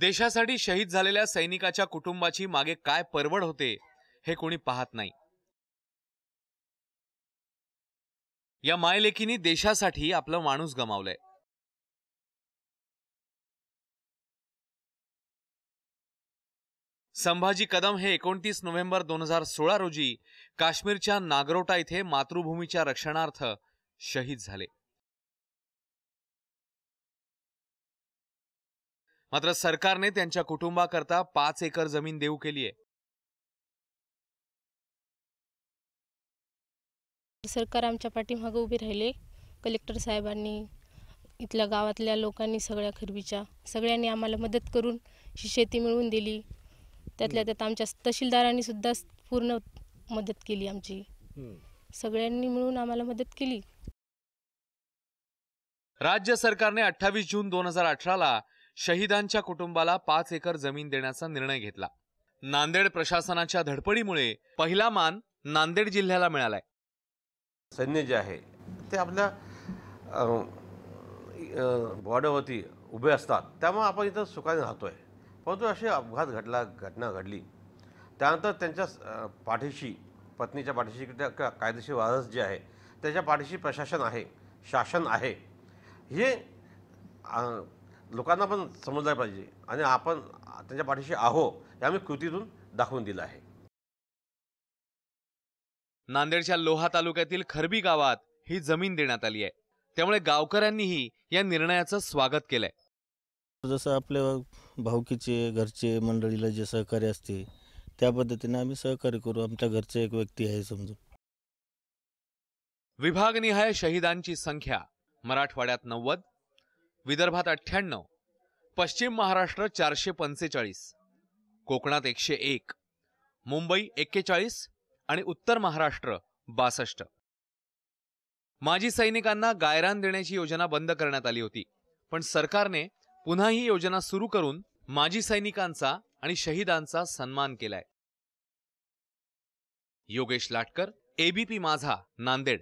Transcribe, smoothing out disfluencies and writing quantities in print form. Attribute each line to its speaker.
Speaker 1: देशासाठी शहीद झालेल्या सैनिकाच्या कुटुंबाची मागे काय परवड होते हे कोणी पाहत नाही। या मायलेकीनी देशासाठी आपलं माणूस गमावलंय। संभाजी कदम हे 29 नोव्हेंबर 2016 रोजी काश्मीरच्या नागरोटा इथे मातृभूमीच्या रक्षणार्थ शहीद झाले। मात्र सरकारने त्यांच्या कुटुंबाकरता 5 एकर जमीन देऊ केली आहे।
Speaker 2: सरकार आमच्या पाठीमागे उभे राहिले। कलेक्टर साहेबांनी, इथल्या गावातल्या लोकांनी, सगळ्या खरबीच्या सगळ्यांनी आम्हाला मदत करून शेती मिळवून दिली। त्यातल्या त्यात आमच्या तहसीलदारांनी सुद्धा पूर्ण मदत केली आमची। सगळ्यांनी मिळून आम्हाला मदत केली।
Speaker 1: राज्य सरकारने 28 जून 2018 ला शहीदांच्या कुटुंबाला 5 एकर जमीन देण्याचा निर्णय घेतला। नांदेड प्रशासनाच्या धडपडीमुळे पहिला मान नांदेड जिल्ह्याला मिळालाय।
Speaker 3: सैन्य जे आहे ते आपल्या बॉर्डरवरती उभे असतात, त्यामुळे आपण इथं सुखाने राहतोय। परंतु अशी घटना घडली त्यानंतर त्यांच्या पाठीशी, पत्नीच्या पाठीशी कायदेशीर वारस जे आहे त्याच्या पाठीशी प्रशासन आहे, शासन आहे, हे लोकांना पण समजलं पाहिजे आणि आपण त्यांच्या पाठीशी आहो हे आम्ही कृतीतून दाखवून दिलं आहे।
Speaker 1: नांदेडच्या लोहा तालुक्यातील खरबी गावात ही जमीन देण्यात आली आहे, त्यामुळे गावकऱ्यांनीही या निर्णयाचं स्वागत केलंय।
Speaker 4: जसं आपल्या भाऊकीचे घरचे मंडळीला जे सहकार्य असते त्या पद्धतीने आम्ही सहकार्य करू। आमच्या घरचे एक व्यक्ती आहे समजून।
Speaker 1: विभागनिहाय शहीदांची संख्या मराठवाड्यात 90, विदर्भात 98, पश्चिम महाराष्ट्र 445, कोकणात 101, मुंबई 41 आणि उत्तर महाराष्ट्र 62। माजी सैनिकांना गायरान देण्याची योजना बंद करण्यात आली होती, पण सरकारने पुन्हा ही योजना सुरू करून माजी सैनिकांचा आणि शहीदांचा सन्मान केलाय। योगेश लाटकर, ABP माझा, नांदेड।